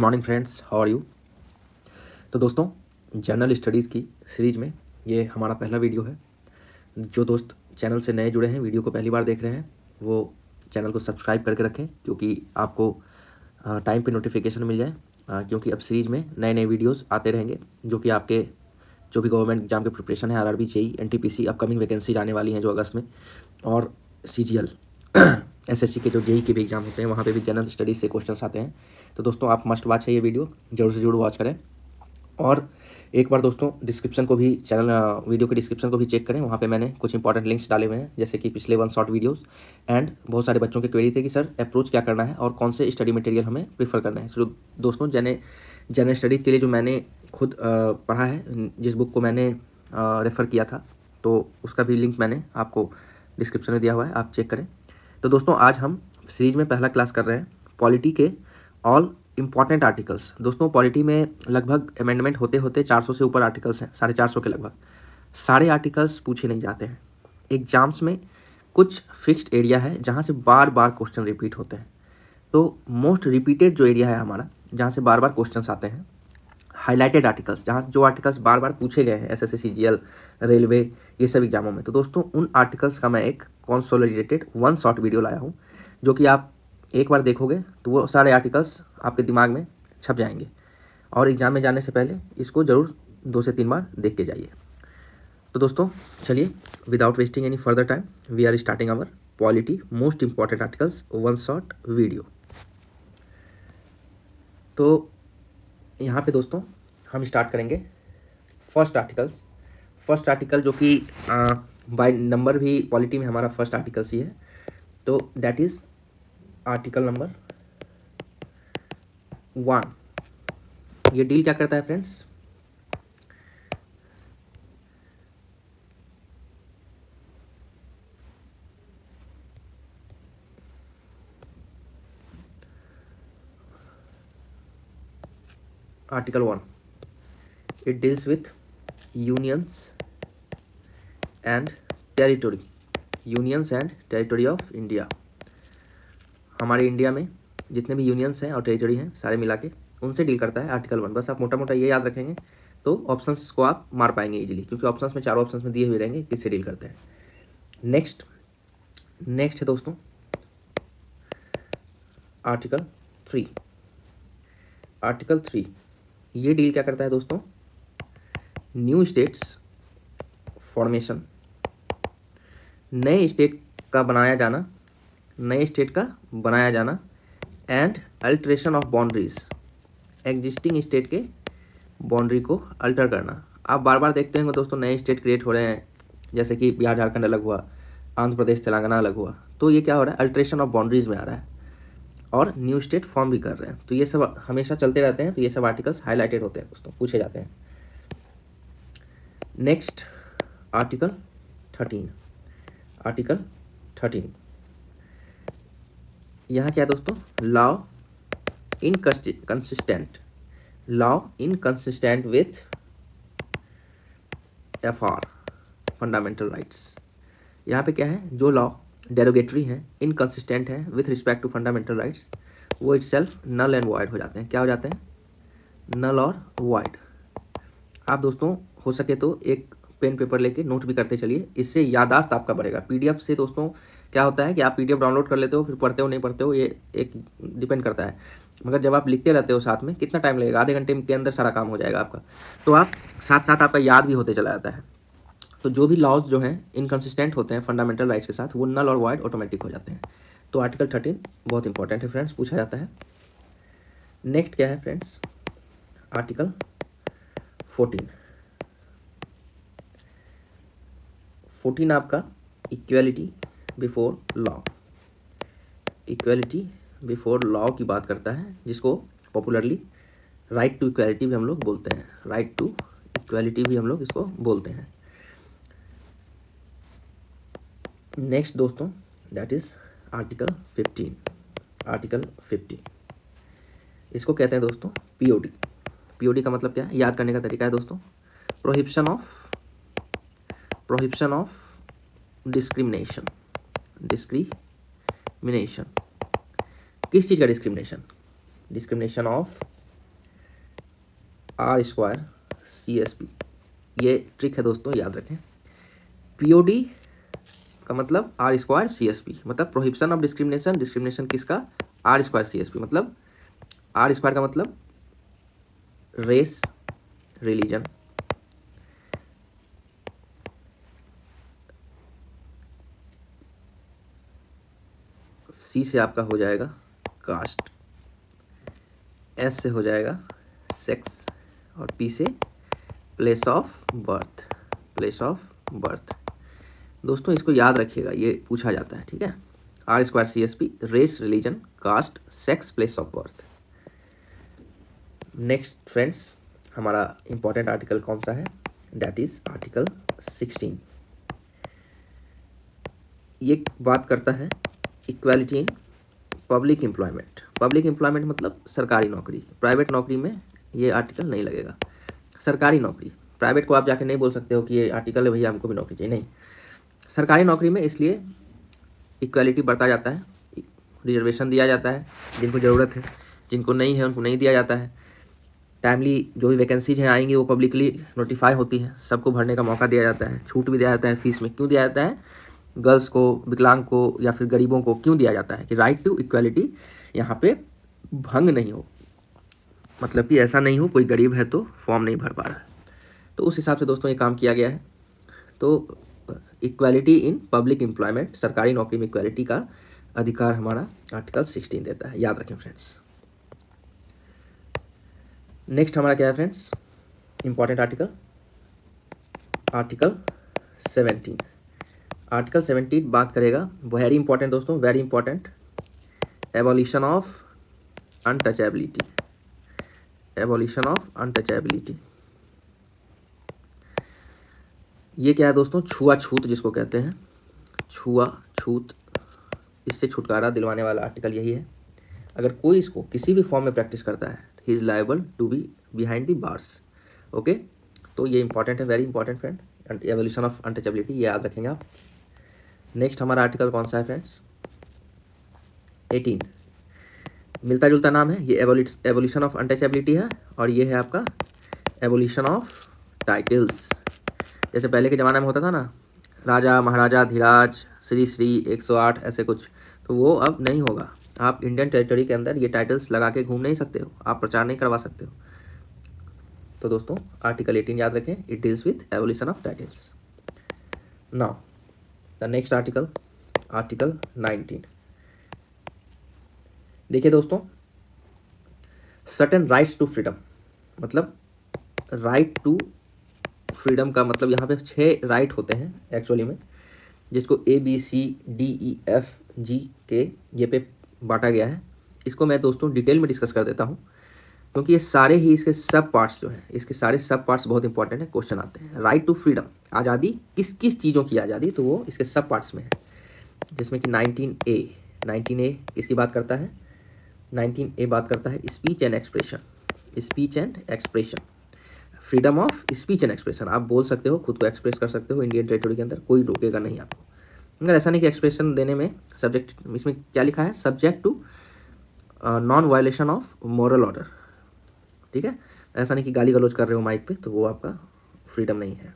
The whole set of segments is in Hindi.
Morning friends, how are you. तो दोस्तों, जनरल स्टडीज़ की सीरीज़ में ये हमारा पहला वीडियो है। जो दोस्त चैनल से नए जुड़े हैं, वीडियो को पहली बार देख रहे हैं, वो चैनल को सब्सक्राइब करके रखें क्योंकि आपको टाइम पे नोटिफिकेशन मिल जाए, क्योंकि अब सीरीज़ में नए नए वीडियोस आते रहेंगे जो कि आपके जो भी गवर्नमेंट एग्जाम के प्रिपरेशन है, RRB, JE, NTPC, upcoming vacancies आने वाली हैं जो अगस्त में, और सीजीएल एसएससी के जो जेई के भी एग्जाम होते हैं, वहाँ पे भी जनरल स्टडीज़ से क्वेश्चंस आते हैं। तो दोस्तों, आप मस्ट वॉच है ये वीडियो, जरूर से जरूर वॉच करें। और एक बार दोस्तों डिस्क्रिप्शन को भी वीडियो के डिस्क्रिप्शन को भी चेक करें, वहाँ पे मैंने कुछ इंपॉर्टेंट लिंक्स डाले हुए हैं, जैसे कि पिछले 1 शॉर्ट वीडियोस एंड बहुत सारे बच्चों के क्वेरी थे कि सर अप्रोच क्या करना है और कौन से स्टडी मटेरियल हमें प्रीफर करना है। तो दोस्तों, जनरल स्टडीज़ के लिए जो मैंने खुद पढ़ा है, जिस बुक को मैंने रेफ़र किया था, तो उसका भी लिंक मैंने आपको डिस्क्रिप्शन में दिया हुआ है, आप चेक करें। तो दोस्तों, आज हम सीरीज में पहला क्लास कर रहे हैं पॉलिटी के ऑल इम्पॉर्टेंट आर्टिकल्स। दोस्तों, पॉलिटी में लगभग अमेंडमेंट होते होते 400 से ऊपर आर्टिकल्स हैं, 450 के लगभग। सारे आर्टिकल्स पूछे नहीं जाते हैं एग्जाम्स में। कुछ फिक्स्ड एरिया है जहाँ से बार बार क्वेश्चन रिपीट होते हैं। तो मोस्ट रिपीटेड जो एरिया है हमारा, जहाँ से बार बार क्वेश्चन आते हैं, हाईलाइटेड आर्टिकल्स, जहाँ जो आर्टिकल्स बार बार पूछे गए हैं एसएससी, सीजीएल, रेलवे, ये सब एग्जामों में। तो दोस्तों, उन आर्टिकल्स का मैं एक कंसोलिडेटेड 1 शॉर्ट वीडियो लाया हूँ, जो कि आप एक बार देखोगे तो वो सारे आर्टिकल्स आपके दिमाग में छप जाएंगे, और एग्जाम में जाने से पहले इसको ज़रूर 2 से 3 बार देख के जाइए। तो दोस्तों, चलिए, without wasting any further time, we are starting our polity most important articles 1 short video. तो यहाँ पे दोस्तों हम स्टार्ट करेंगे फर्स्ट आर्टिकल, जो कि बाय नंबर भी पॉलिटी में हमारा फर्स्ट आर्टिकल्स ही है। तो दैट इज आर्टिकल नंबर 1। ये डील क्या करता है friends? Article 1, it deals with unions and territory of India. हमारे इंडिया में जितने भी यूनियंस हैं और टेरिटरी हैं, सारे मिला के उनसे डील करता है आर्टिकल 1। बस आप मोटा मोटा ये याद रखेंगे तो ऑप्शंस को आप मार पाएंगे इजीली, क्योंकि ऑप्शंस में, चारों ऑप्शंस में दिए हुए रहेंगे किससे डील करते हैं। नेक्स्ट है दोस्तों आर्टिकल 3। ये डील क्या करता है दोस्तों? न्यू स्टेट्स फॉर्मेशन, नए स्टेट का बनाया जाना and alteration of boundaries, existing state के बाउंड्री को अल्टर करना। आप बार बार देखते होंगे दोस्तों, नए स्टेट क्रिएट हो रहे हैं, जैसे कि बिहार झारखंड अलग हुआ, आंध्र प्रदेश तेलंगाना अलग हुआ। तो ये क्या हो रहा है? अल्टरेशन ऑफ बाउंड्रीज में आ रहा है, और न्यू स्टेट फॉर्म भी कर रहे हैं। तो ये सब हमेशा चलते रहते हैं। तो ये सब आर्टिकल्स हाईलाइटेड होते हैं दोस्तों, पूछे जाते हैं। Next article 13। यहाँ क्या है दोस्तों? Law inconsistent with FR, fundamental rights. यहाँ पे क्या है? जो लॉ डेरोगेटरी है, इनकंसिस्टेंट है with respect to fundamental rights, वो इटसेल्फ नल एंड वॉइड हो जाते हैं। क्या हो जाते हैं? नल और वॉइड। आप दोस्तों हो सके तो एक पेन पेपर लेके नोट भी करते चलिए, इससे यादाश्त आपका बढ़ेगा। पीडीएफ से दोस्तों क्या होता है कि आप पीडीएफ डाउनलोड कर लेते हो, फिर पढ़ते हो नहीं पढ़ते हो, ये एक डिपेंड करता है। मगर जब आप लिखते रहते हो साथ में, कितना टाइम लगेगा? आधे घंटे के अंदर सारा काम हो जाएगा आपका। तो आप साथ साथ आपका याद भी होते चला जाता है। तो जो भी लॉज जो हैं इनकंसिस्टेंट होते हैं फंडामेंटल राइट्स के साथ, वो नल और वॉइड ऑटोमेटिक हो जाते हैं। तो आर्टिकल 13 बहुत इंपॉर्टेंट है फ्रेंड्स, पूछा जाता है। नेक्स्ट क्या है फ्रेंड्स? आर्टिकल 14 आपका इक्वेलिटी बिफोर लॉ की बात करता है, जिसको पॉपुलरली राइट टू इक्वेलिटी भी हम लोग बोलते हैं। नेक्स्ट दोस्तों, दैट इज आर्टिकल 15। इसको कहते हैं दोस्तों पीओडी का मतलब क्या है? याद करने का तरीका है दोस्तों, प्रोहिबिशन ऑफ डिस्क्रिमिनेशन। किस चीज़ का discrimination? Discrimination of R square CSP। ये ट्रिक है दोस्तों, याद रखें। POD का मतलब आर स्क्वायर CSP, मतलब प्रोहिबिशन ऑफ डिस्क्रिमिनेशन। डिस्क्रिमिनेशन किसका? R square CSP। मतलब आर स्क्वायर का मतलब रेस, रिलीजन, C से आपका हो जाएगा कास्ट, S से हो जाएगा सेक्स, और P से place of birth. Place of birth दोस्तों इसको याद रखिएगा, ये पूछा जाता है, ठीक है। R square CSP, race, religion, caste, sex, place of birth. Next friends, हमारा इंपॉर्टेंट आर्टिकल कौन सा है? That is article 16। ये बात करता है equality in public employment. Public employment मतलब सरकारी नौकरी। प्राइवेट नौकरी में ये आर्टिकल नहीं लगेगा। सरकारी नौकरी, प्राइवेट को आप जाके नहीं बोल सकते हो कि ये आर्टिकल है भैया हमको भी नौकरी चाहिए, नहीं। सरकारी नौकरी में इसलिए इक्वालिटी बढ़ता जाता है, रिजर्वेशन दिया जाता है जिनको ज़रूरत है, जिनको नहीं है उनको नहीं दिया जाता है। टाइमली जो भी वैकेंसीज हैं आएंगी वो पब्लिकली नोटिफाई होती है, सबको भरने का मौका दिया जाता है, छूट भी दिया जाता है फीस में। क्यों दिया जाता है? गर्ल्स को, विकलांग को या फिर गरीबों को क्यों दिया जाता है? कि राइट टू इक्वालिटी यहाँ पे भंग नहीं हो, मतलब कि ऐसा नहीं हो कोई गरीब है तो फॉर्म नहीं भर पा रहा है। तो उस हिसाब से दोस्तों ये काम किया गया है। तो इक्वालिटी इन पब्लिक एम्प्लॉयमेंट, सरकारी नौकरी में इक्वालिटी का अधिकार हमारा आर्टिकल 16 देता है, याद रखें फ्रेंड्स। नेक्स्ट हमारा क्या है friends? Important article, article 17। Article 17 बात करेगा, वेरी इंपॉर्टेंट दोस्तों, very important, abolition of untouchability. Abolition of untouchability ये क्या है दोस्तों? छुआछूत जिसको कहते हैं, छुआछूत, इससे छुटकारा दिलवाने वाला आर्टिकल यही है। अगर कोई इसको किसी भी फॉर्म में प्रैक्टिस करता है, he is liable to be behind the bars. Okay, तो ये इंपॉर्टेंट है, very important friend, evolution of untouchability, ये याद रखेंगे आप। नेक्स्ट हमारा आर्टिकल कौन सा है फ्रेंड्स? 18। मिलता जुलता नाम है, ये एवोल्यूशन ऑफ अनटचेबिलिटी है, और ये है आपका एवोल्यूशन ऑफ टाइटल्स। जैसे पहले के ज़माने में होता था ना, राजा, महाराजा, धीराज, श्री श्री, 108 ऐसे कुछ, तो वो अब नहीं होगा। आप इंडियन टेरिटरी के अंदर ये टाइटल्स लगा के घूम नहीं सकते हो, आप प्रचार नहीं करवा सकते हो। तो दोस्तों आर्टिकल 18 याद रखें, it deals with evolution of titles. Now the next article, article 19। देखिए दोस्तों, सर्टेन राइट्स टू फ्रीडम, मतलब राइट टू फ्रीडम का मतलब यहाँ पे 6 राइट होते हैं एक्चुअली में, जिसको ABCDEFG ये पे बांटा गया है। इसको मैं दोस्तों डिटेल में डिस्कस कर देता हूँ, क्योंकि ये सारे ही इसके सब पार्ट्स जो हैं, इसके सारे सब पार्ट्स बहुत इंपॉर्टेंट है, क्वेश्चन आते हैं। राइट टू फ्रीडम, आज़ादी, किस किस चीज़ों की आज़ादी, तो वो इसके सब पार्ट्स में है। जिसमें कि 19A इसकी बात करता है। 19A बात करता है speech and expression, speech and expression, freedom of speech and expression. आप बोल सकते हो, खुद को एक्सप्रेस कर सकते हो इंडियन टेरिटरी के अंदर, कोई रोकेगा नहीं आपको। मगर ऐसा नहीं कि एक्सप्रेशन देने में सब्जेक्ट, इसमें क्या लिखा है? Subject to non violation of moral order, ठीक है। ऐसा नहीं कि गाली गलौज कर रहे हो माइक पे, तो वो आपका फ्रीडम नहीं है।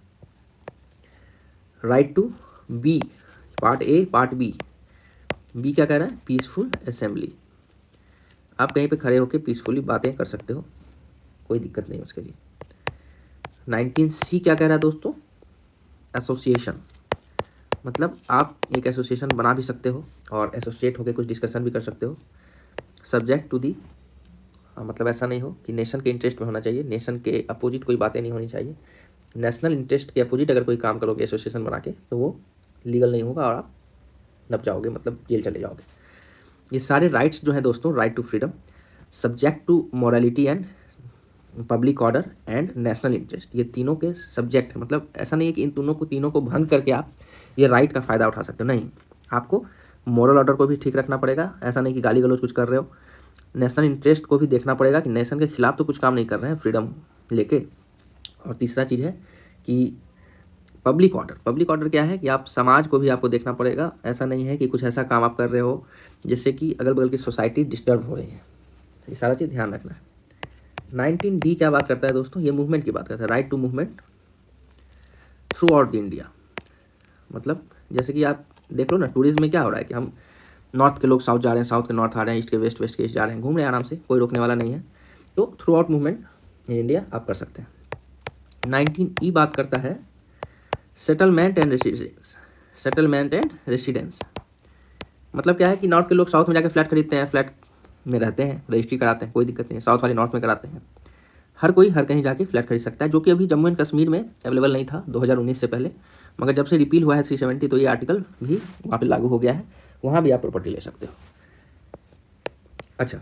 Right to be, part A, part B क्या कह रहा है? पीसफुल असेंबली, आप कहीं पे खड़े होकर पीसफुली बातें कर सकते हो, कोई दिक्कत नहीं उसके लिए। 19C क्या कह रहा है दोस्तों? एसोसिएशन, मतलब आप एक एसोसिएशन बना भी सकते हो और एसोसिएट होकर कुछ डिस्कशन भी कर सकते हो। सब्जेक्ट टू दी, मतलब ऐसा नहीं हो कि नेशन के इंटरेस्ट में होना चाहिए, नेशन के अपोजिट कोई बातें नहीं होनी चाहिए। नेशनल इंटरेस्ट के अपोजिट अगर कोई काम करोगे एसोसिएशन बना के, तो वो लीगल नहीं होगा और आप नप जाओगे, मतलब जेल चले जाओगे। ये सारे राइट्स जो हैं दोस्तों, right to freedom, subject to morality and public order and national interest, ये तीनों के सब्जेक्ट है। मतलब ऐसा नहीं है कि इन तीनों को भंग करके आप ये राइट का फ़ायदा उठा सकते हो, नहीं। आपको मॉरल ऑर्डर को भी ठीक रखना पड़ेगा, ऐसा नहीं कि गाली गलौज कुछ कर रहे हो। नेशनल इंटरेस्ट को भी देखना पड़ेगा कि नेशन के खिलाफ तो कुछ काम नहीं कर रहे हैं फ्रीडम लेके। और तीसरा चीज़ है कि पब्लिक ऑर्डर क्या है कि आप समाज को भी आपको देखना पड़ेगा। ऐसा नहीं है कि कुछ ऐसा काम आप कर रहे हो जिससे कि अगल बगल की सोसाइटी डिस्टर्ब हो रही है, ये सारा चीज़ ध्यान रखना है। 19D क्या बात करता है दोस्तों, ये मूवमेंट की बात करता है, right to movement throughout the India. मतलब जैसे कि आप देख लो ना, टूरिज्म में क्या हो रहा है कि हम नॉर्थ के लोग साउथ जा रहे हैं, साउथ के नॉर्थ आ रहे हैं, ईस्ट के वेस्ट, वेस्ट के ईस्ट जा रहे हैं, घूम रहे हैं आराम से, कोई रोकने वाला नहीं है। तो through out movement in India आप कर सकते हैं। 19E बात करता है settlement and residence. Settlement and residence मतलब क्या है कि नॉर्थ के लोग साउथ में जाकर फ्लैट खरीदते हैं, फ्लैट में रहते हैं, रजिस्ट्री कराते हैं, कोई दिक्कत नहीं है। साउथ वाले नॉर्थ में कराते हैं। हर कोई हर कहीं जाके फ्लैट खरीद सकता है, जो कि अभी जम्मू एंड कश्मीर में अवेलेबल नहीं था 2019 से पहले, मगर जब से रिपील हुआ है 370 तो ये आर्टिकल भी वहाँ पे लागू हो गया है, वहाँ भी आप प्रॉपर्टी ले सकते हो। अच्छा,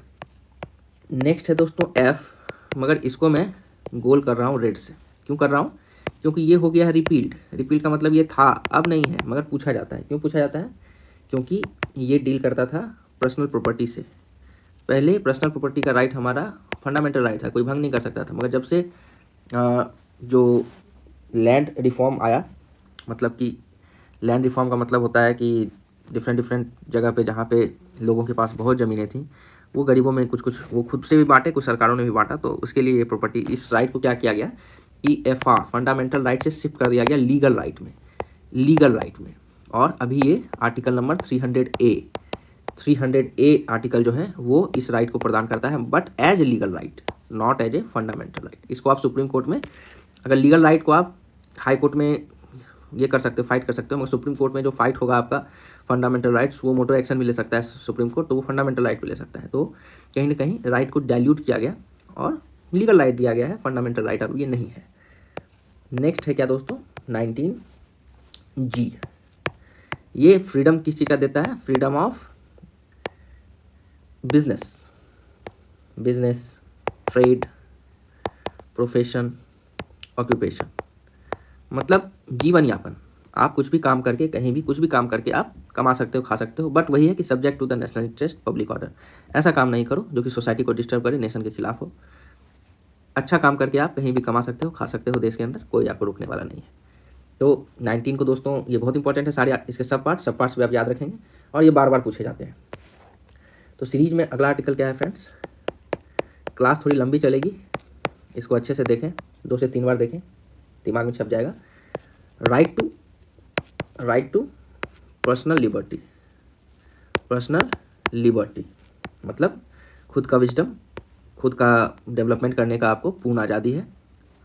नेक्स्ट है दोस्तों F, मगर इसको मैं गोल कर रहा हूँ रेड से। क्यों कर रहा हूँ? क्योंकि ये हो गया है रिपील्ड। रिपील्ड का मतलब ये था, अब नहीं है, मगर पूछा जाता है। क्यों पूछा जाता है? क्योंकि ये डील करता था पर्सनल प्रॉपर्टी से। पहले पर्सनल प्रॉपर्टी का राइट हमारा फंडामेंटल राइट था, कोई भंग नहीं कर सकता था। मगर जब से जो लैंड रिफॉर्म आया, मतलब कि लैंड रिफॉर्म का मतलब होता है कि डिफरेंट जगह पे जहाँ पे लोगों के पास बहुत ज़मीनें थी, वो गरीबों में कुछ कुछ वो खुद से भी बांटे, कुछ सरकारों ने भी बांटा। तो उसके लिए ये प्रॉपर्टी, इस राइट को क्या किया गया कि EFR फंडामेंटल राइट से शिफ्ट कर दिया गया लीगल राइट में, लीगल राइट में। और अभी ये आर्टिकल नंबर 300A आर्टिकल जो है वो इस राइट को प्रदान करता है, but as a legal right, not as a fundamental right. इसको आप सुप्रीम कोर्ट में, अगर लीगल राइट को आप हाई कोर्ट में ये कर सकते हो, फाइट कर सकते हो, मगर सुप्रीम कोर्ट में जो फाइट होगा आपका फंडामेंटल राइट्स, वो मोटो एक्शन भी ले सकता है सुप्रीम कोर्ट, तो वो फंडामेंटल राइट भी ले सकता है। तो कहीं ना कहीं राइट को डाइल्यूट किया गया और लीगल राइट दिया गया है, फंडामेंटल राइट अब ये नहीं है। नेक्स्ट है क्या दोस्तों, 19G। ये फ्रीडम किस चीज़ का देता है? Freedom of business, business, trade, profession, occupation, मतलब जीवन यापन। आप कुछ भी काम करके, कहीं भी कुछ भी काम करके आप कमा सकते हो, खा सकते हो, बट वही है कि subject to the national interest, public order. ऐसा काम नहीं करो जो कि सोसाइटी को डिस्टर्ब करे, नेशन के खिलाफ हो। अच्छा काम करके आप कहीं भी कमा सकते हो, खा सकते हो, देश के अंदर कोई आपको रोकने वाला नहीं है। तो 19 को दोस्तों ये बहुत इंपॉर्टेंट है, सारे इसके सब पार्ट्स भी आप याद रखेंगे और ये बार बार पूछे जाते हैं। तो सीरीज में अगला आर्टिकल क्या है फ्रेंड्स? क्लास थोड़ी लंबी चलेगी, इसको अच्छे से देखें, 2 से 3 बार देखें, दिमाग में छप जाएगा। Right to personal liberty. Personal liberty मतलब खुद का विजडम, खुद का डेवलपमेंट करने का आपको पूर्ण आज़ादी है।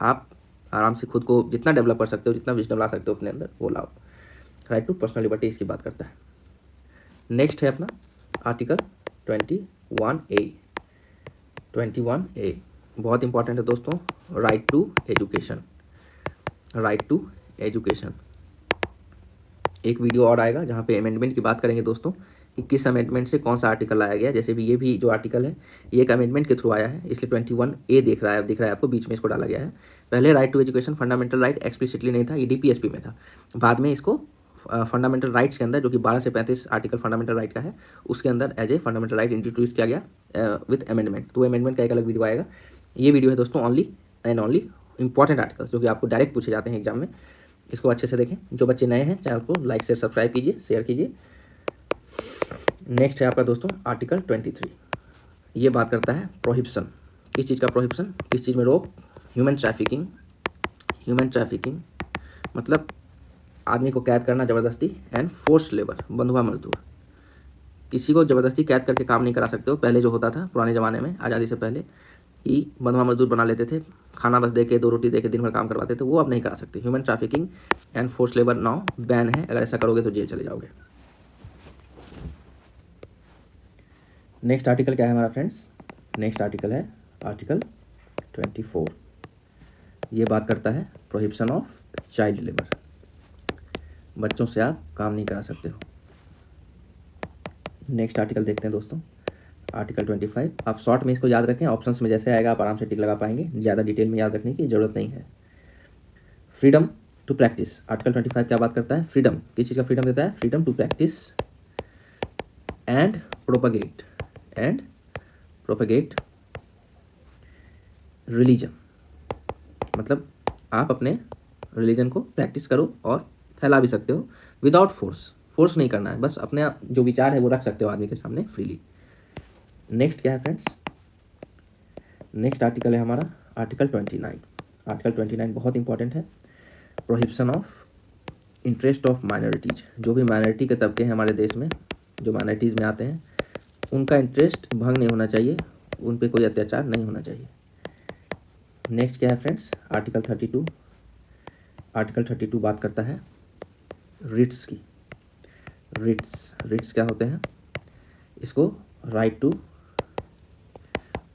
आप आराम से खुद को जितना डेवलप कर सकते हो, जितना विजडम ला सकते हो अपने अंदर, वो लाओ। राइट टू पर्सनल लिबर्टी इसकी बात करता है। नेक्स्ट है अपना आर्टिकल 21A। 21A बहुत इंपॉर्टेंट है दोस्तों, right to education. Right to education, एक वीडियो और आएगा जहाँ पे अमेंडमेंट की बात करेंगे दोस्तों, कि किस अमेंडमेंट से कौन सा आर्टिकल लाया गया। जैसे भी ये भी जो आर्टिकल है ये एक अमेंडमेंट के थ्रू आया है, इसलिए 21A दिख रहा है आपको, बीच में इसको डाला गया है। पहले right to education fundamental right explicitly नहीं था, ये DPSP में था। बाद में इसको फंडामेंटल राइट्स के अंदर, जो कि 12 से 35 आर्टिकल फंडामेंटल राइट का है, उसके अंदर as a fundamental right introduce किया गया विथ अमेंडमेंट। तो अमेंडमेंट का एक अलग वीडियो आएगा। ये वीडियो है दोस्तों only and only important articles, जो कि आपको डायरेक्ट पूछे जाते हैं एग्जाम में। इसको अच्छे से देखें। जो बच्चे नए हैं चैनल को लाइक से सब्सक्राइब कीजिए, शेयर कीजिए। नेक्स्ट है आपका दोस्तों आर्टिकल 23। ये बात करता है प्रोहिबिशन। किस चीज़ का प्रोहिबिशन? किस चीज़ में रोक? Human trafficking. ह्यूमन ट्रैफिकिंग मतलब आदमी को कैद करना ज़बरदस्ती, एंड फोर्स्ड लेबर, बंधुआ मजदूर। किसी को ज़बरदस्ती कैद करके काम नहीं करा सकते हो। पहले जो होता था पुराने ज़माने में, आज़ादी से पहले, कि बंधुआ मजदूर बना लेते थे, खाना बस दे के, 2 रोटी दे के दिन भर काम करवाते थे, वो अब नहीं करा सकते। Human trafficking and force labour now ban है। अगर ऐसा करोगे तो जेल चले जाओगे। नेक्स्ट आर्टिकल क्या है हमारा फ्रेंड्स? नेक्स्ट आर्टिकल है आर्टिकल 24। ये बात करता है प्रोहिबिशन ऑफ चाइल्ड लेबर। बच्चों से आप काम नहीं करा सकते हो। नेक्स्ट आर्टिकल देखते हैं दोस्तों, आर्टिकल 25। आप शॉर्ट में इसको याद रखें, ऑप्शंस में जैसे आएगा आप आराम से टिक लगा पाएंगे, ज़्यादा डिटेल में याद रखने की ज़रूरत नहीं है। Freedom to practice. आर्टिकल 25 क्या बात करता है? फ्रीडम, किस चीज़ का फ्रीडम देता है? Freedom to practise and propagate religion. मतलब आप अपने रिलीजन को प्रैक्टिस करो और फैला भी सकते हो विदाउट फोर्स नहीं करना है, बस अपने जो विचार है वो रख सकते हो आदमी के सामने फ्रीली। नेक्स्ट क्या है फ्रेंड्स? नेक्स्ट आर्टिकल है हमारा आर्टिकल 29। आर्टिकल 29 बहुत इंपॉर्टेंट है। Prohibition of interest of minorities. जो भी माइनॉरिटी के तबके हैं हमारे देश में, जो माइनॉरिटीज़ में आते हैं, उनका इंटरेस्ट भंग नहीं होना चाहिए, उन पर कोई अत्याचार नहीं होना चाहिए। नेक्स्ट क्या है फ्रेंड्स, आर्टिकल 32। आर्टिकल 32 बात करता है रिट्स की। रिट्स क्या होते हैं? इसको राइट टू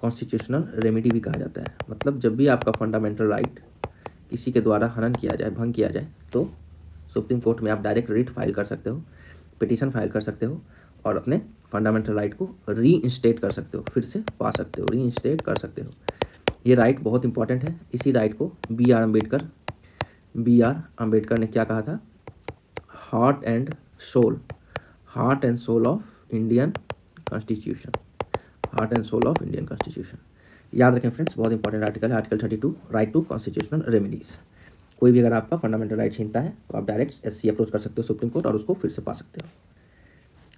कॉन्स्टिट्यूशनल रेमेडी भी कहा जाता है। मतलब जब भी आपका फंडामेंटल राइट किसी के द्वारा हनन किया जाए, भंग किया जाए, तो सुप्रीम कोर्ट में आप डायरेक्ट रिट फाइल कर सकते हो, पिटीशन फाइल कर सकते हो और अपने फंडामेंटल राइट को रीइंस्टेट कर सकते हो, फिर से पा सकते हो, रीइंस्टेट कर सकते हो। ये राइट बहुत इंपॉर्टेंट है। इसी राइट को बी आर अम्बेडकर ने क्या कहा था? Heart and soul of Indian constitution. Heart and soul of Indian constitution. याद रखें फ्रेंड्स, बहुत इंपॉर्टेंट आर्टिकल है article 32, right to constitutional remedies. कोई भी अगर आपका फंडामेंटल राइट छीनता है तो आप डायरेक्ट एससी अप्रोच कर सकते हो सुप्रीम कोर्ट और उसको फिर से पा सकते हो।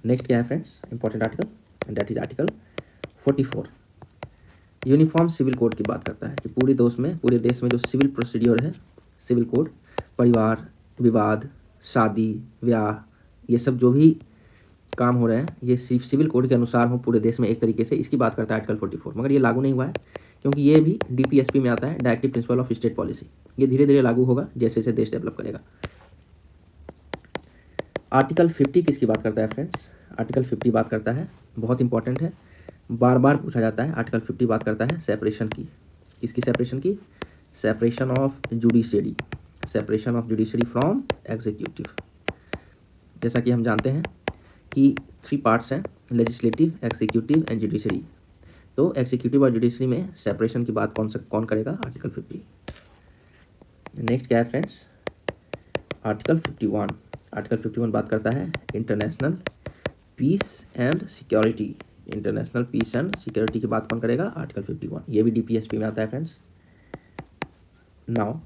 नेक्स्ट क्या है friends, important article, that is article 44। Uniform civil code की बात करता है कि पूरे देश में जो सिविल प्रोसीड्योर है, सिविल कोड, परिवार विवाद, शादी ब्याह, ये सब जो भी काम हो रहे हैं, ये सिर्फ सिविल कोड के अनुसार हो पूरे देश में एक तरीके से, इसकी बात करता है आर्टिकल 44। मगर ये लागू नहीं हुआ है क्योंकि ये भी डीपीएसपी में आता है, directive principle of state policy. ये धीरे धीरे लागू होगा जैसे जैसे देश डेवलप करेगा। आर्टिकल 50 किसकी बात करता है फ्रेंड्स? आर्टिकल 50 बात करता है, बहुत इंपॉर्टेंट है, बार बार पूछा जाता है। आर्टिकल 50 बात करता है सेपरेशन की। किसकी सेपरेशन की? Separation of judiciary. Separation of judiciary from executive. जैसा कि हम जानते हैं कि 3 पार्ट्स हैं, लेजिस्लेटिव, एग्जीक्यूटिव एंड जुडिशरी। तो एग्जीक्यूटिव और जुडिशरी में सेपरेशन की बात कौन करेगा? आर्टिकल 50। नेक्स्ट क्या है फ्रेंड्स, आर्टिकल 51। आर्टिकल 51 बात करता है international peace and security. International peace and security की बात कौन करेगा? आर्टिकल 51। ये भी डीपीएसपी में आता है फ्रेंड्स। नाउ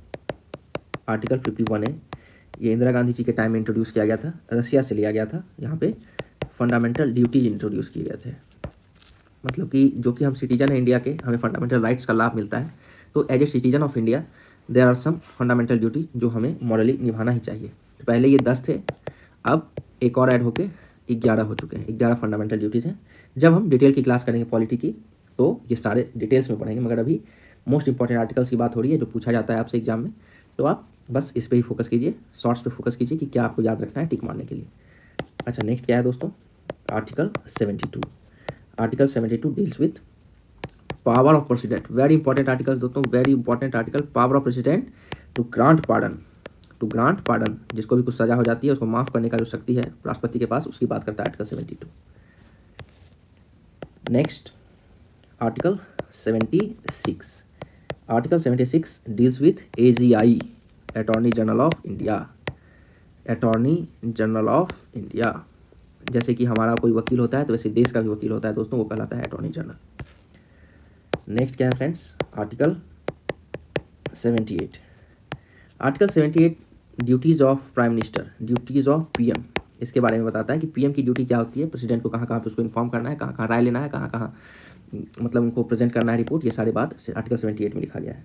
आर्टिकल 51 है, ये इंदिरा गांधी जी के टाइम में इंट्रोड्यूस किया गया था, रसिया से लिया गया था। यहाँ पे फंडामेंटल ड्यूटीज इंट्रोड्यूस किए गए थे। मतलब कि जो कि हम सिटीजन हैं इंडिया के, हमें फंडामेंटल राइट्स का लाभ मिलता है, तो as a citizen of India there are some fundamental duty जो हमें मॉरली निभाना ही चाहिए। तो पहले ये 10 थे, अब एक और ऐड होके 11 हो चुके हैं। 11 फंडामेंटल ड्यूटीज़ हैं। जब हम डिटेल की क्लास करेंगे पॉलिटी की तो ये सारे डिटेल्स में पढ़ेंगे, मगर अभी मोस्ट इंपॉर्टेंट आर्टिकल्स की बात हो रही है जो पूछा जाता है आपसे एग्जाम में। तो आप बस इस पर ही फोकस कीजिए, शॉर्ट्स पे फोकस कीजिए कि क्या आपको याद रखना है टिक मारने के लिए। अच्छा, नेक्स्ट क्या है दोस्तों, article 72। Article 72 deals with power of president. Very important article दोस्तों, very important article. Power of president to grant pardon, जिसको भी कुछ सजा हो जाती है उसको माफ करने का जो शक्ति है राष्ट्रपति के पास, उसकी बात करता है article 72। Next article 76। Article 76 deals with AGI, attorney general of India. Attorney general of India, जैसे कि हमारा कोई वकील होता है तो वैसे देश का भी वकील होता है दोस्तों, वो कहलाता है अटॉर्नी जनरल। नेक्स्ट क्या है friends, article 78। Article 78 duties of prime minister, duties of PM, इसके बारे में बताता है कि PM की ड्यूटी क्या होती है, प्रेसिडेंट को कहाँ कहाँ पे उसको इन्फॉर्म करना है, कहाँ कहाँ राय लेना है, कहाँ कहाँ मतलब उनको प्रेजेंट करना है रिपोर्ट, ये सारी बात आर्टिकल 78 में लिखा गया है।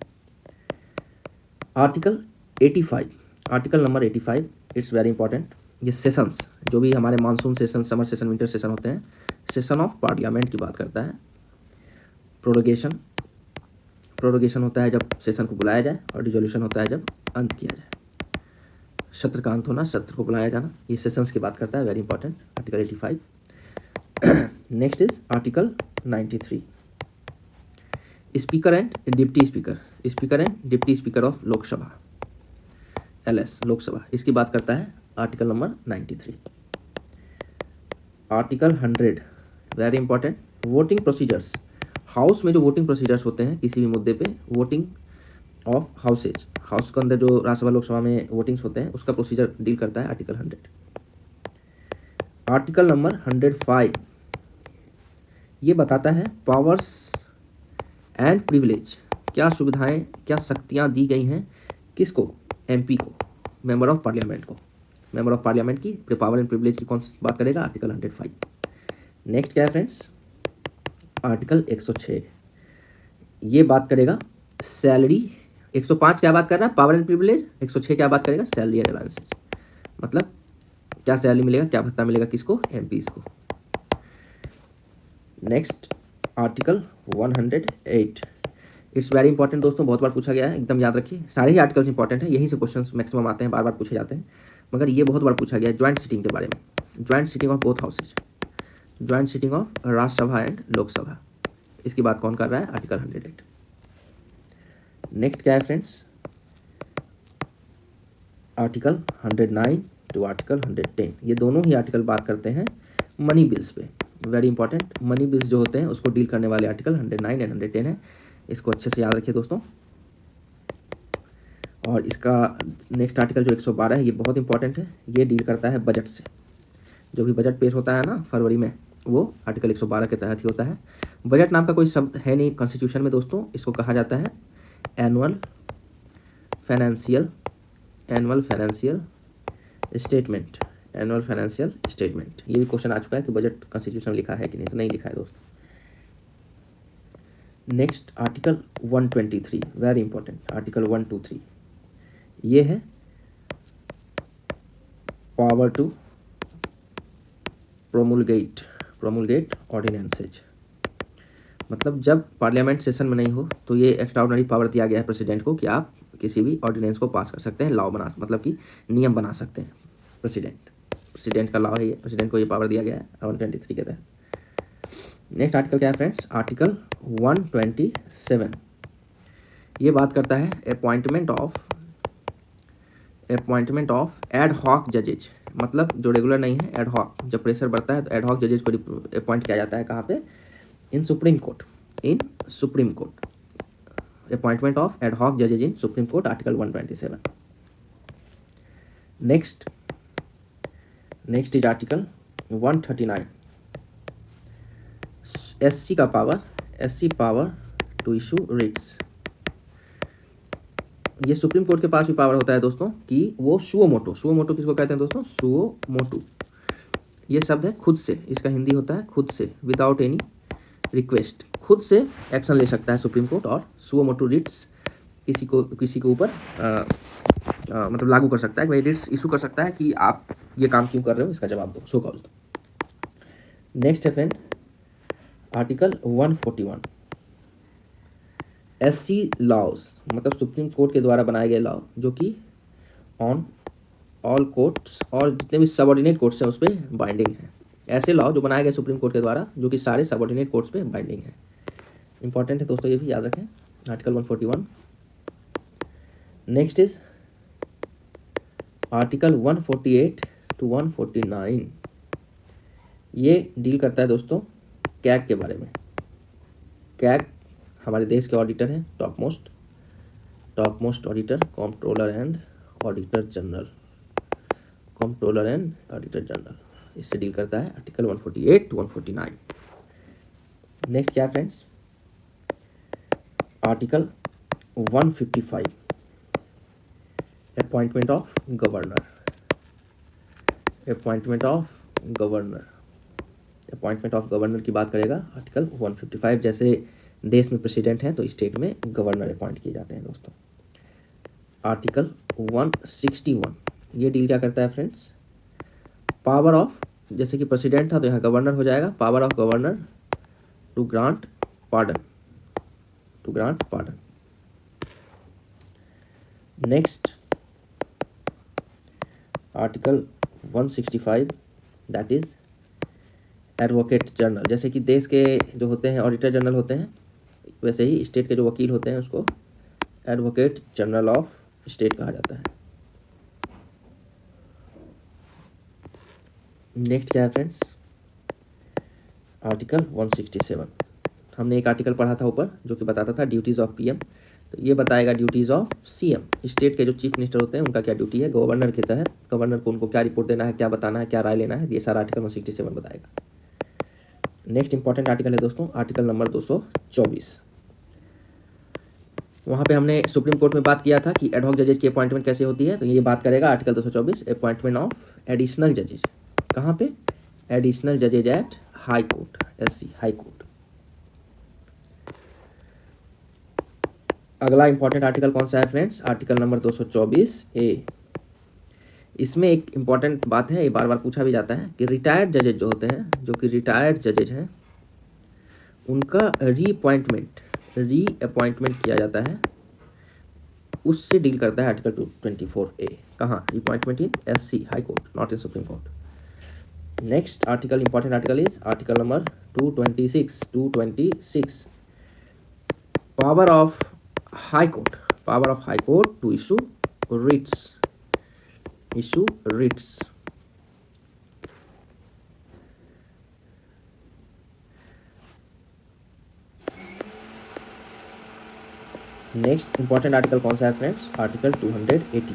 Article 85, article number 85, it's very important. ये सेशंस, जो भी हमारे monsoon session, summer session, winter session होते हैं, सेशन ऑफ पार्लियामेंट की बात करता है। प्रोरोगेशन होता है जब सेशन को बुलाया जाए, और डिसोल्यूशन होता है जब अंत किया जाए। सत्र का अंत होना, सत्र को बुलाया जाना, ये सेशंस की बात करता है, very important, article 85। Next is article 93, speaker and deputy speaker, speaker and deputy speaker of Lok Sabha, LS Lok Sabha, इसकी बात करता है article number 93। Article 100, very important, voting procedures. House में जो वोटिंग प्रोसीजर्स होते हैं किसी भी मुद्दे पे, वोटिंग ऑफ हाउसेज, हाउस के अंदर जो राज्यसभा लोकसभा में वोटिंग्स होते हैं उसका प्रोसीजर डील करता है आर्टिकल 100। आर्टिकल नंबर 105, ये बताता है पावर्स एंड प्रिविलेज, क्या सुविधाएं, क्या शक्तियां दी गई हैं किसको, MP को, मेंबर ऑफ पार्लियामेंट को। मेंबर ऑफ पार्लियामेंट की पावर एंड प्रिविलेज की कौन सी बात करेगा, आर्टिकल 105। नेक्स्ट क्या है फ्रेंड्स, आर्टिकल 106, ये बात करेगा सैलरी। 105 क्या बात कर रहा है? Power and privilege. 106 क्या बात करेगा? Salary and allowances. मतलब क्या सैलरी मिलेगा, क्या भत्ता मिलेगा, किसको? एमपीज को। Next article 108। It's very important दोस्तों, बहुत बार पूछा गया है, एकदम याद रखिए। सारे ही आर्टिकल्स इंपॉर्टेंट है, यहीं से क्वेश्चंस मैक्सिमम आते हैं, बार बार पूछे जाते हैं, मगर ये बहुत बार पूछा गया है ज्वाइंट सिटिंग के बारे में। Joint sitting of both houses, joint sitting of Rajya Sabha and Lok Sabha, इसकी बात कौन कर रहा है? आर्टिकल 108। नेक्स्ट क्या है फ्रेंड्स? Article 109 to article 110। ये दोनों ही आर्टिकल बात करते हैं मनी बिल्स पे। वेरी इंपॉर्टेंट, मनी बिल्स जो होते हैं उसको डील करने वाले आर्टिकल 109 एंड 110 है। इसको अच्छे से याद रखिए दोस्तों। और इसका नेक्स्ट आर्टिकल जो 112 है, ये बहुत इंपॉर्टेंट है। ये डील करता है बजट से। जो भी बजट पेश होता है ना फरवरी में, वो आर्टिकल 112 के तहत ही होता है। बजट नाम का कोई शब्द है नहीं कॉन्स्टिट्यूशन में दोस्तों। इसको कहा जाता है annual financial statement. Annual financial statement. ये भी क्वेश्चन आ चुका है कि बजट कॉन्स्टिट्यूशन लिखा है कि नहीं, तो नहीं लिखा है दोस्तों। Next article 123, very important. Article 123 ये है पावर टू प्रोमुलगेट ऑर्डिनेंसेज। मतलब जब पार्लियामेंट सेशन में नहीं हो तो ये एक्स्ट्राऑर्डिनरी पावर दिया गया है प्रेसिडेंट को कि आप किसी भी ऑर्डिनेंस को पास कर सकते हैं, लॉ बना, मतलब कि नियम बना सकते हैं। प्रेसिडेंट का लॉ है ये, प्रेसिडेंट को ये पावर दिया गया है 123 के तहत। नेक्स्ट आर्टिकल क्या है फ्रेंड्स? आर्टिकल 127। ये बात करता है अपॉइंटमेंट ऑफ एड हॉक जजेज। मतलब जो रेगुलर नहीं है, एड हॉक। जब प्रेशर बढ़ता है तो एड हॉक जजेज को अपॉइंट किया जाता है। कहाँ पे? In supreme Court. Appointment of ad hoc जजेज in supreme Court, article 127। Next is article 139। SC power to issue writs. ये सुप्रीम कोर्ट के पास भी पावर होता है दोस्तों कि वो सुओ मोटो किसको कहते हैं दोस्तों? Suo motu. ये शब्द है खुद से, इसका हिंदी होता है खुद से, विदाउट एनी रिक्वेस्ट। खुद से एक्शन ले सकता है सुप्रीम कोर्ट, और सुओ मोटो रिट्स किसी के ऊपर मतलब लागू कर सकता है, भाई रिट्स इशू कर सकता है कि आप ये काम क्यों कर रहे हो, इसका जवाब दो, सो कॉज दो। नेक्स्ट है फ्रेंड आर्टिकल 141। एससी लॉज, मतलब सुप्रीम कोर्ट के द्वारा बनाए गए लॉ जो कि ऑन ऑल कोर्ट्स और जितने भी सबऑर्डिनेट कोर्ट्स हैं उस पर बाइंडिंग है। ऐसे लॉ जो बनाए गए सुप्रीम कोर्ट के द्वारा जो कि सारे सबऑर्डिनेट कोर्ट्स पे बाइंडिंग है। इंपॉर्टेंट है दोस्तों, ये भी याद रखें। Article 141। Next is article 148 to 149। ये डील करता है दोस्तों कैग के बारे में। कैग हमारे देश के ऑडिटर हैं, top most auditor, controller and auditor general. इससे डील करता है आर्टिकल 148 टू 149। नेक्स्ट क्या है friends? Article 155। Appointment of governor. Appointment of governor की बात करेगा आर्टिकल 155। जैसे देश में प्रेसिडेंट हैं तो स्टेट में गवर्नर अपॉइंट किए जाते हैं दोस्तों। आर्टिकल 161 ये डील क्या करता है फ्रेंड्स? पावर ऑफ, जैसे कि प्रेसिडेंट था तो यहाँ गवर्नर हो जाएगा, power of governor to grant pardon. Next article 165 that is advocate general. जैसे कि देश के जो होते हैं ऑडिटर जनरल होते हैं, वैसे ही स्टेट के जो वकील होते हैं उसको एडवोकेट जनरल ऑफ स्टेट कहा जाता है। नेक्स्ट क्या है फ्रेंड्स? आर्टिकल 167। हमने एक आर्टिकल पढ़ा था ऊपर जो कि बताता था ड्यूटीज़ ऑफ पीएम, तो ये बताएगा ड्यूटीज़ ऑफ सीएम। स्टेट के जो चीफ मिनिस्टर होते हैं उनका क्या ड्यूटी है गवर्नर के तहत, गवर्नर को उनको क्या रिपोर्ट देना है, क्या बताना है, क्या राय लेना है, ये सारा आर्टिकल 167 बताएगा। नेक्स्ट इंपॉर्टेंट आर्टिकल है दोस्तों आर्टिकल नंबर 224। वहाँ पे हमने सुप्रीम कोर्ट में बात किया था कि एडहॉक जजेज की अपॉइंटमेंट कैसे होती है, तो ये बात करेगा आर्टिकल 224 अपॉइंटमेंट ऑफ एडिशनल जजेज। कहाँ पे? एडिशनल जजेज at High Court, SC High Court. अगला इंपॉर्टेंट आर्टिकल कौन सा है फ्रेंड्स? Article number 224A। इसमें एक इम्पॉर्टेंट बात है, ये बार बार पूछा भी जाता है कि रिटायर्ड जजेज जो होते हैं, जो कि रिटायर्ड जजेज हैं, उनका रीअपॉइंटमेंट किया जाता है, उससे डील करता है आर्टिकल 224A। कहाँ? Reappointment in SC high court, not in supreme court. Next article, important article is article number 226। Power of high court to issue writs. Next important article कौन सा है फ्रेंड्स? आर्टिकल 280।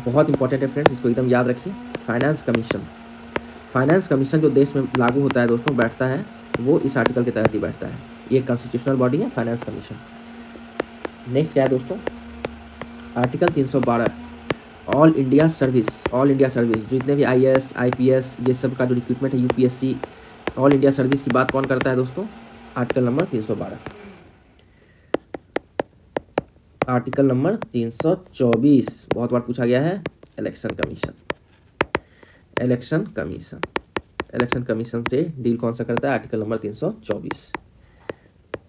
बहुत इंपॉर्टेंट है फ्रेंड्स, इसको एकदम याद रखिए। फाइनेंस कमीशन जो देश में लागू होता है दोस्तों, बैठता है, वो इस आर्टिकल के तहत ही बैठता है। ये कॉन्स्टिट्यूशनल बॉडी है, फाइनेंस कमीशन। नेक्स्ट क्या है दोस्तों? Article 312, all India service. जितने भी IAS IPS ये सब का जो रिक्रूटमेंट है, UPSC, ऑल इंडिया सर्विस की बात कौन करता है दोस्तों? Article number 312। आर्टिकल नंबर 324 बहुत बार पूछा गया है, इलेक्शन कमीशन से डील कौन सा करता है? Article number 324।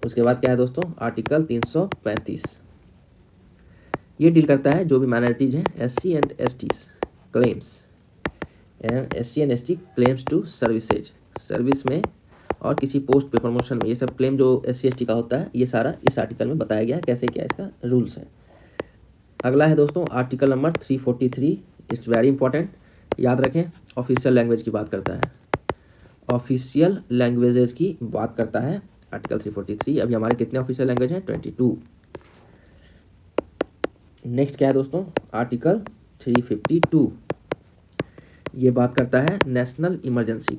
उसके बाद क्या है दोस्तों? आर्टिकल 335। ये डील करता है जो भी माइनॉरिटीज हैं, SC and ST claims to service में और किसी पोस्ट पे प्रमोशन में, ये सब क्लेम जो SC ST का होता है, ये सारा इस आर्टिकल में बताया गया है कैसे क्या इसका रूल्स है। अगला है दोस्तों article number 343। It's very important, याद रखें। ऑफिशियल लैंग्वेज की बात करता है, ऑफिशियल लैंग्वेजेस की बात करता है आर्टिकल 343। अभी हमारे कितने ऑफिशियल लैंग्वेज हैं? 22। नेक्स्ट क्या है दोस्तों? आर्टिकल 352। ये बात करता है नेशनल इमरजेंसी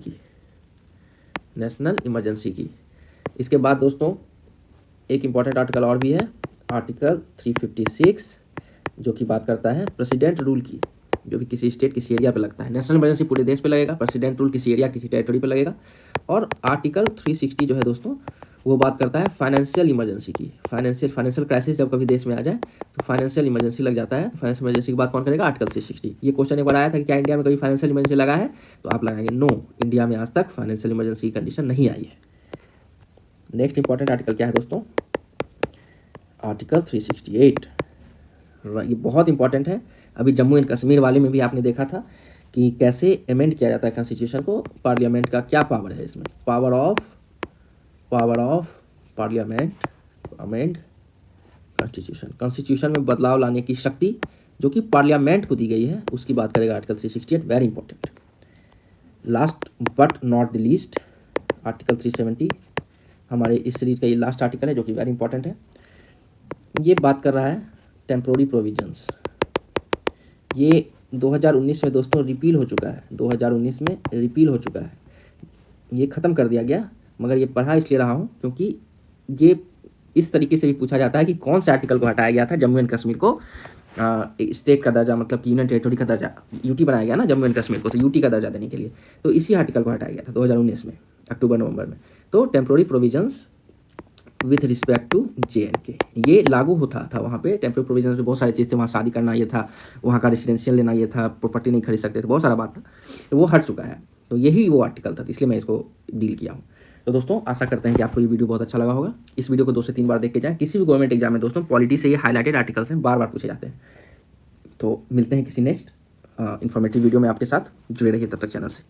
की। इसके बाद दोस्तों एक इम्पॉर्टेंट आर्टिकल और भी है, आर्टिकल 356, जो कि बात करता है प्रेसिडेंट रूल की, जो भी किसी स्टेट किसी एरिया पे लगता है। नेशनल इमरजेंसी पूरे देश पे लगेगा, प्रेसिडेंट रूल किसी एरिया किसी टेरिटरी पे लगेगा। और आर्टिकल 360 जो है दोस्तों, वो बात करता है फाइनेंशियल इमरजेंसी की। फाइनेंशियल क्राइसिस जब कभी देश में आ जाए तो फाइनेंशियल इमरजेंसी लग जाता है। तो फाइनेंशियल इमरजेंसी की बात कौन करेगा? आर्टिकल 360। ये क्वेश्चन एक बार आया था कि क्या इंडिया में कभी फाइनेंशियल इमरजेंसी लगा है? तो आप लगाएंगे नो, इंडिया में आज तक फाइनेंशियल इमरजेंसी की कंडीशन नहीं आई है। नेक्स्ट इंपॉर्टेंट आर्टिकल क्या है दोस्तों? आर्टिकल 368। ये बहुत इंपॉर्टेंट है। अभी जम्मू एंड कश्मीर वाले में भी आपने देखा था कि कैसे अमेंड किया जाता है कॉन्स्टिट्यूशन को, पार्लियामेंट का क्या पावर है इसमें। Power of parliament amend constitution में बदलाव लाने की शक्ति जो कि पार्लियामेंट को दी गई है, उसकी बात करेगा article 368। Very important. Last but not the least, article 370 हमारे इस सीरीज का ये लास्ट आर्टिकल है जो कि वेरी इंपॉर्टेंट है। ये बात कर रहा है टेम्पोररी प्रोविजंस। ये 2019 में दोस्तों रिपील हो चुका है, 2019 में रिपील हो चुका है, ये ख़त्म कर दिया गया। मगर ये पढ़ा इसलिए रहा हूँ क्योंकि ये इस तरीके से भी पूछा जाता है कि कौन से आर्टिकल को हटाया गया था जम्मू एंड कश्मीर को स्टेट का दर्जा, मतलब कि यूनियन टेरिटरी का दर्जा, यूटी बनाया गया ना जम्मू एंड कश्मीर को, तो यूटी का दर्जा देने के लिए, तो इसी आर्टिकल को हटाया गया था 2019 में, अक्टूबर-नवंबर में। तो temporary provisions with respect to JNK ये लागू होता था वहाँ पे। टेम्पोररी प्रोविजंस में बहुत सारी चीज़ थी, वहाँ शादी करना ये था, वहाँ का रेसिडेंशियल लेना ये था, प्रॉपर्टी नहीं खरीद सकते थे, बहुत सारा बात था, तो वो हट चुका है। तो यही वो आर्टिकल था, इसलिए मैं इसको डील किया हूँ। तो दोस्तों आशा करते हैं कि आपको ये वीडियो बहुत अच्छा लगा होगा। इस वीडियो को 2 से 3 बार देख के जाएं। किसी भी गवर्नमेंट एग्जाम में दोस्तों पॉलिटी से ये हाईलाइटेड आर्टिकल्स हैं, बार बार पूछे जाते हैं। तो मिलते हैं किसी नेक्स्ट इन्फॉर्मेटिव वीडियो में, आपके साथ जुड़े रहिए तब तक चैनल से।